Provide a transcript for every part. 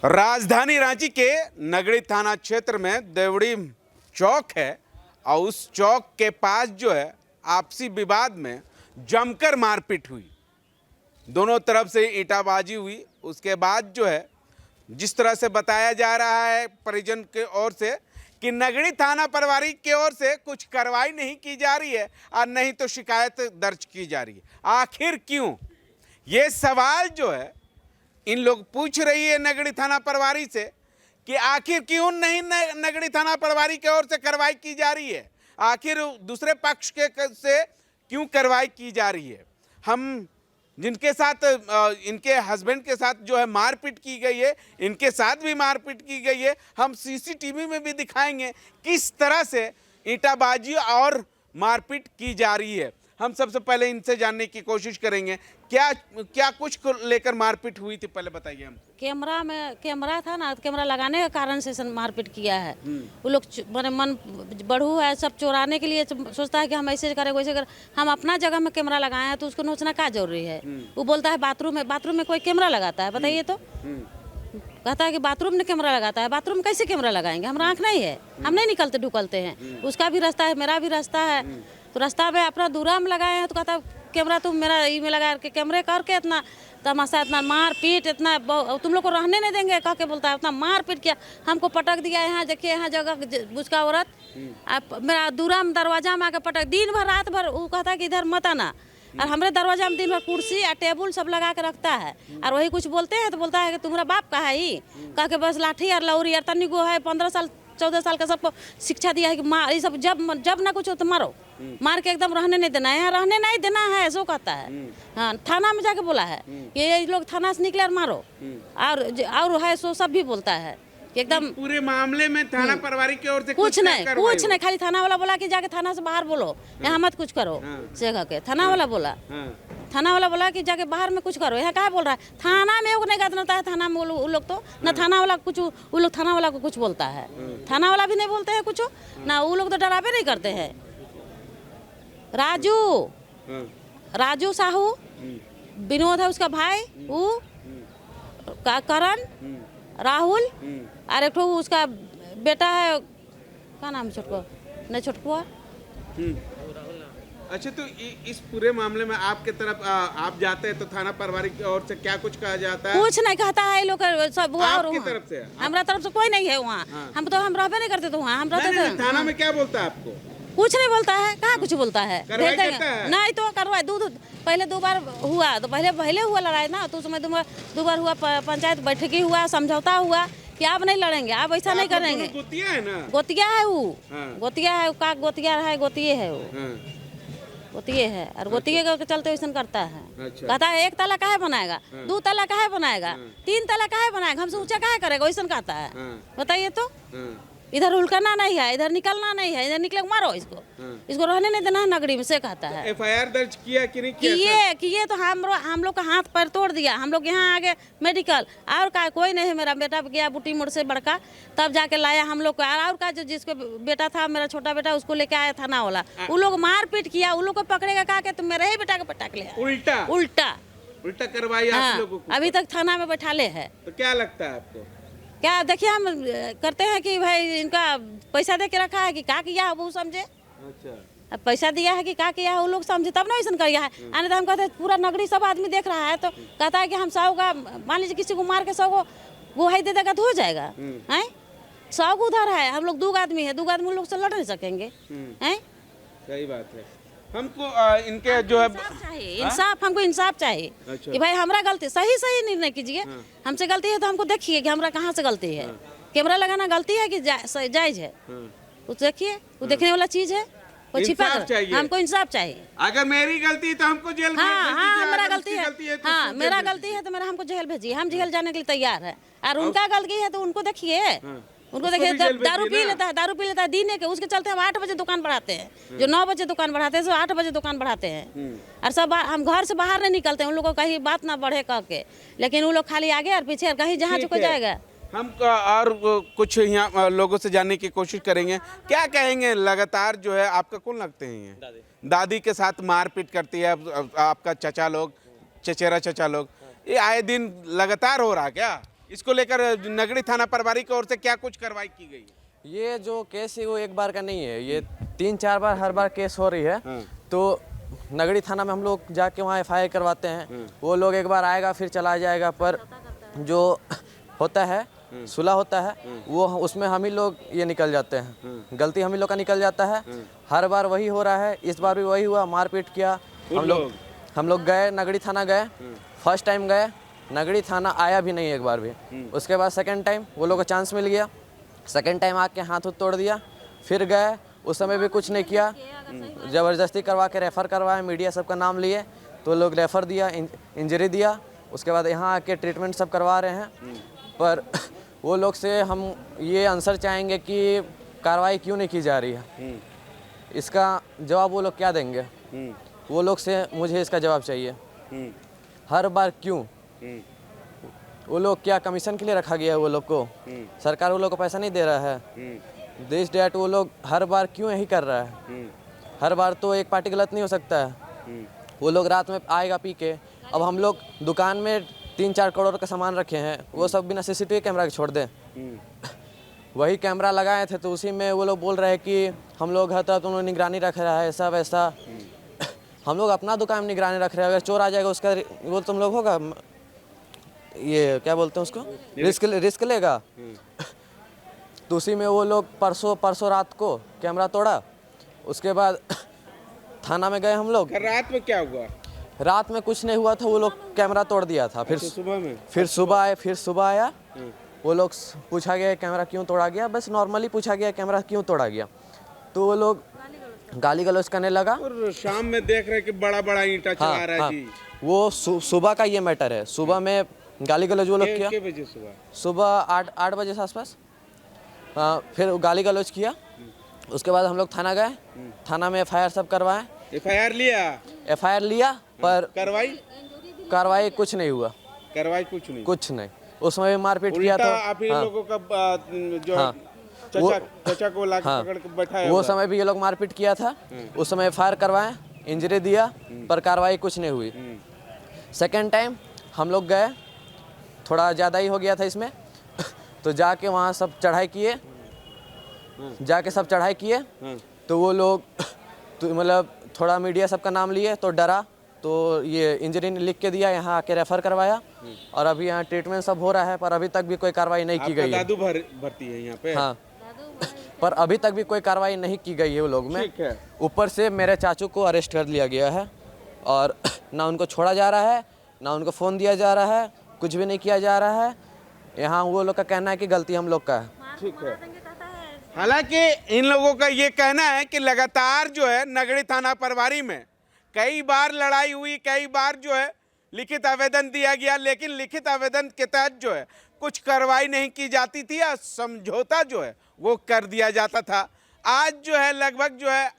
राजधानी रांची के नगड़ी थाना क्षेत्र में देवड़ी चौक है और उस चौक के पास जो है आपसी विवाद में जमकर मारपीट हुई। दोनों तरफ से ईंटाबाजी हुई। उसके बाद जो है जिस तरह से बताया जा रहा है परिजन के ओर से कि नगड़ी थाना प्रभारी की ओर से कुछ कार्रवाई नहीं की जा रही है और नहीं तो शिकायत दर्ज की जा रही है। आखिर क्यों, ये सवाल जो है इन लोग पूछ रही है नगड़ी थाना प्रभारी से कि आखिर क्यों नहीं नगड़ी थाना प्रभारी की ओर से कार्रवाई की जा रही है, आखिर दूसरे पक्ष के से क्यों कार्रवाई की जा रही है। हम जिनके साथ इनके हस्बैंड के साथ जो है मारपीट की गई है, इनके साथ भी मारपीट की गई है। हम सीसीटीवी में भी दिखाएंगे किस तरह से ईंटाबाजी और मारपीट की जा रही है। हम सबसे पहले इनसे जानने की कोशिश करेंगे क्या कुछ को लेकर मारपीट हुई थी, पहले बताइए हमको। कैमरा था ना, कैमरा लगाने के कारण से मारपीट किया है। वो लोग मन बढ़ू है, सब चोराने के लिए सोचता है कि हम ऐसे करें वैसे करें। हम अपना जगह में कैमरा लगाए हैं तो उसको नोचना क्या जरूरी है। वो बोलता है बाथरूम में कोई कैमरा लगाता है, बताइए तो। कहता है कि बाथरूम में कैमरा लगाता है। बाथरूम कैसे कैमरा लगाएंगे, हमारा आँख नहीं है, हम नहीं निकलते ढुकलते हैं। उसका भी रास्ता है, मेरा भी रास्ता है, तो रास्ता में अपना दूरा में लगाए हैं। तो कहता कैमरा तुम मेरा ई में लगा के कैमरे करके इतना तमाशा, इतना मार पीट, इतना तुम लोग को रहने नहीं देंगे कह के बोलता है। इतना मार पीट किया, हमको पटक दिया। यहाँ देखिए, यहाँ जगह उसका औरत मेरा दूरा में दरवाजा में आके पटक, दिन भर रात भर वो कहता है कि इधर मत आना। और हमारे दरवाजा में दिन भर कुर्सी और टेबुल सब लगा के रखता है। और वही कुछ बोलते हैं तो बोलता है कि तुम्हारा बाप का है ही, कह के बस लाठी और लौरी और तनी गो है 15 साल 14 साल का सबको शिक्षा दिया है कि मार, ये सब जब ना कुछ हो तो मारो, मार के एकदम रहने नहीं देना है, यहाँ रहने नहीं देना है, ऐसा कहता है। हाँ, थाना में जाके बोला है कि ये लोग थाना से निकले और मारो। और है सो सब भी बोलता है कि एकदम पूरे मामले में थाना प्रभारी की ओर से कुछ नहीं, खाली थाना वाला बोला कि जाके थाना से बाहर बोलो, यहाँ मत कुछ करो से कह के थाना वाला बोला। थाना वाला बोला कि जाके बाहर में कुछ करो, यहाँ क्या बोल रहा है। थाना में नहीं कहता है, थाना में वो लोग तो ना थाना वाला कुछ, वो लोग थाना वाला को कुछ बोलता है, थाना वाला भी नहीं बोलते हैं कुछ ना। वो लोग तो डरावे नहीं करते हैं। राजू साहू, विनोद है उसका भाई, वो करण, राहुल और एक उसका बेटा है, क्या नाम छोटको नहीं छोटकुआ। अच्छा, तो इस पूरे मामले में आपके तरफ आप जाते हैं तो थाना प्रभारी की ओर से क्या कुछ कहा जाता है? कुछ नहीं कहता है लोग सब। आपकी तरफ से? हमारा तरफ से कोई नहीं है वहाँ। हम रहबे नहीं करते तो वहाँ हम रहते थे। थाना में क्या बोलता है आपको? कुछ नहीं बोलता है, कहाँ कुछ बोलता है। नहीं तो करवाए पहले 2 बार हुआ, तो पहले हुआ लड़ाई ना, तो उसमें 2 बार हुआ, पंचायत बैठक ही हुआ, समझौता हुआ कि आप नहीं लड़ेंगे, आप ऐसा नहीं करेंगे। गोतिया है ना? गोतिया है वो, गोतिया है का, गोतिया है, गोतिये है वो, गोतिये है। और गोतिये के चलते वैसा करता है। कहता है 1 ताला काहे बनाएगा, 2 ताला काहे बनाएगा, 3 ताला काहे बनाएगा, हमसे ऊंचा काहे करेगा, वैसा कहता है। बताइए तो। इधर उलकना नहीं है, इधर निकलना नहीं है, इधर निकले मारो इसको रहने नहीं देना है नगरी में, से कहता है। एफआईआर दर्ज किया कि नहीं किया? तो हम लोग का हाथ पैर तोड़ दिया। हम लोग यहाँ आगे मेडिकल और का कोई नहीं है। मेरा बेटा गया बूटी मोड़ से बड़का, तब जाके लाया हम लोग को। और का जो जिसको बेटा था, मेरा छोटा बेटा, उसको लेके आया थाना वाला। वो लोग मार पीट किया, वो लोग को पकड़ेगा कहा के, तुम मेरे ही बेटा को पटक लिया। उल्टा करवाई आप लोगों को। अभी तक थाना में बैठा ले है। तो क्या लगता है आपको? क्या देखिए, हम करते हैं कि भाई इनका पैसा दे के रखा है कि क्या किया है वो समझे। अच्छा, अब पैसा दिया है कि क्या किया है वो लोग समझे, तब ना ऐसा किया है। आने तो हम कहते हैं पूरा नगरी सब आदमी देख रहा है, तो कहता है कि हम 100 का, मान लीजिए किसी को मार के 100 को गुहाई दे देगा तो हो जाएगा। हैं 100 को उधर है, हम लोग 2 आदमी है, 2 आदमी लोग से लड़ नहीं सकेंगे। हैं सही बात है। हमको इनके जो है इंसाफ, हमको इंसाफ चाहिए। अच्छा। कि भाई हमारा गलती, सही निर्णय कीजिए। हमसे गलती है तो हमको देखिए कि हमारा कहाँ से गलती है। कैमरा लगाना गलती है कि जायज है, वो देखिए, वो देखने वाला चीज है, वो छिपा कर। हमको इंसाफ चाहिए। अगर मेरी गलती है तो हमको जेल भेजिए। हाँ, मेरा गलती है, हाँ मेरा गलती है तो मेरा हमको जेल भेजिए, हम जेल जाने के लिए तैयार है। और उनका गलती है तो उनको देखिए, दारू पी लेता है दिन के, उसके चलते हम 8 बजे दुकान बढ़ाते हैं। जो 9 बजे दुकान बढ़ाते हैं, सो 8 बजे दुकान बढ़ाते हैं। और सब हम घर से बाहर नहीं निकलते हैं, उन लोगों को कहीं बात ना बढ़े कह के। लेकिन वो लोग खाली आगे और पीछे, कहीं जहाँ चुके जाएगा हम और कुछ यहाँ लोगों से जानने की कोशिश करेंगे। क्या कहेंगे, लगातार जो है आपका कौन लगते हैं ये दादी के साथ मारपीट करती है आपका चचा लोग, चचेरा चचा लोग, ये आए दिन लगातार हो रहा क्या? इसको लेकर नगड़ी थाना प्रभारी की ओर से क्या कुछ कार्रवाई की गई? ये जो केस है वो एक बार का नहीं है, ये 3-4 बार हर बार केस हो रही है। तो नगड़ी थाना में हम लोग जाके वहाँ FIR करवाते हैं, वो लोग एक बार आएगा फिर चला जाएगा, पर जो होता है सुलह होता है वो उसमें हम ही लोग ये निकल जाते हैं, गलती हम ही लोग का निकल जाता है। हर बार वही हो रहा है, इस बार भी वही हुआ, मारपीट किया। हम लोग गए नगड़ी थाना गए, फर्स्ट टाइम गए नगड़ी थाना आया भी नहीं एक बार भी। उसके बाद सेकंड टाइम वो लोग को चांस मिल गया, सेकंड टाइम आके हाथ तोड़ दिया, फिर गए उस समय भी कुछ नहीं किया, ज़बरदस्ती करवा के रेफ़र करवाए, मीडिया सबका नाम लिए तो लोग रेफ़र दिया, इंजरी दिया। उसके बाद यहाँ आके ट्रीटमेंट सब करवा रहे हैं, पर वो लोग से हम ये आंसर चाहेंगे कि कार्रवाई क्यों नहीं की जा रही है, इसका जवाब वो लोग क्या देंगे? वो लोग से मुझे इसका जवाब चाहिए। हर बार क्यों? वो लोग क्या कमीशन के लिए रखा गया है? वो लोग को सरकार वो लोग को पैसा नहीं दे रहा है? देश डेट वो लोग हर बार क्यों यही कर रहा है? हर बार तो एक पार्टी गलत नहीं हो सकता है। वो लोग रात में आएगा पी के, अब हम लोग दुकान में 3-4 करोड़ का सामान रखे हैं, वो सब बिना CCTV कैमरा के छोड़ दें? वही कैमरा लगाए थे तो उसी में वो लोग बोल रहे हैं कि हम लोग हर तरह उन्होंने निगरानी रख रहा है, ऐसा वैसा। हम लोग अपना दुकान में निगरानी रख रहे हैं, अगर चोर आ जाएगा उसका वो तुम लोग होगा, ये क्या बोलते हैं उसको, रिस्क लेगा। तो उसी में वो लोग परसों रात को कैमरा तोड़ा। उसके बाद थाना में गए हम लोग। रात में क्या हुआ? रात में कुछ नहीं हुआ था, वो लोग कैमरा तोड़ दिया था। फिर सुबह में फिर सुबह आया, वो लोग पूछा गया कैमरा क्यों तोड़ा गया, बस नॉर्मली पूछा गया कैमरा क्यों तोड़ा गया, तो वो लोग गाली गलौज करने लगा। और शाम में देख रहे कि बड़ा बड़ा ईंटा चला रहा है जी। वो सुबह का ये मैटर है, सुबह में गाली गलौज वो लोग किया। कितने बजे? सुबह 8 बजे से आसपास। फिर गाली गलौज किया। उसके बाद हम लोग थाना गए, थाना में FIR सब करवाए। FIR लिया पर कार्रवाई कुछ नहीं हुआ। कुछ नहीं। उसमें भी मारपीट किया था। आप ही लोगों का जो चचा को लाके पकड़ के बैठाया, वो समय भी ये लोग मारपीट किया था। उस समय FIR करवाए, इंजरी दिया, पर कार्रवाई कुछ नहीं हुई। सेकेंड टाइम हम लोग गए, थोड़ा ज़्यादा ही हो गया था इसमें तो जाके वहाँ सब चढ़ाई किए, तो वो लोग तो मतलब थोड़ा मीडिया सबका नाम लिए तो डरा, तो ये इंजरी लिख के दिया, यहाँ आके रेफ़र करवाया और अभी यहाँ ट्रीटमेंट सब हो रहा है, पर अभी तक भी कोई कार्रवाई नहीं की गई है। दादू भर्ती है यहाँ पे? हाँ, पर अभी तक भी कोई कार्रवाई नहीं की गई है वो लोग में। ऊपर से मेरे चाचू को अरेस्ट कर लिया गया है और ना उनको छोड़ा जा रहा है, ना उनको फ़ोन दिया जा रहा है, कुछ भी नहीं किया जा रहा है। यहाँ वो लोग का कहना है कि गलती हम लोग का है। ठीक है। हालांकि इन लोगों का ये कहना है कि लगातार जो है नगड़ी थाना प्रभारी में कई बार लड़ाई हुई, कई बार जो है लिखित आवेदन दिया गया, लेकिन लिखित आवेदन के तहत जो है कुछ कार्रवाई नहीं की जाती थी या समझौता जो है वो कर दिया जाता था। आज जो है लगभग जो है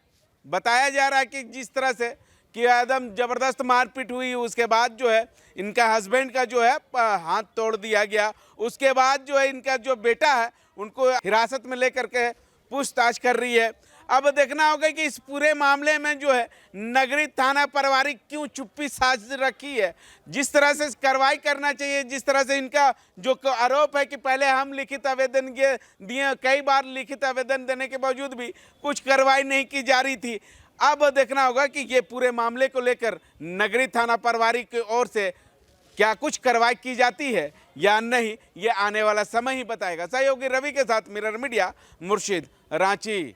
बताया जा रहा है कि जिस तरह से कि एकदम ज़बरदस्त मारपीट हुई, उसके बाद जो है इनका हस्बैंड का जो है हाथ तोड़ दिया गया। उसके बाद जो है इनका जो बेटा है उनको हिरासत में लेकर के पूछताछ कर रही है। अब देखना होगा कि इस पूरे मामले में जो है नगरी थाना प्रभारी क्यों चुप्पी साध रखी है। जिस तरह से कार्रवाई करना चाहिए, जिस तरह से इनका जो आरोप है कि पहले हम लिखित आवेदन दिए, कई बार लिखित आवेदन देने के बावजूद भी कुछ कार्रवाई नहीं की जा रही थी। अब देखना होगा कि ये पूरे मामले को लेकर नगरी थाना प्रभारी की ओर से क्या कुछ कार्रवाई की जाती है या नहीं, ये आने वाला समय ही बताएगा। सहयोगी रवि के साथ मिरर मीडिया, मुर्शिद, रांची।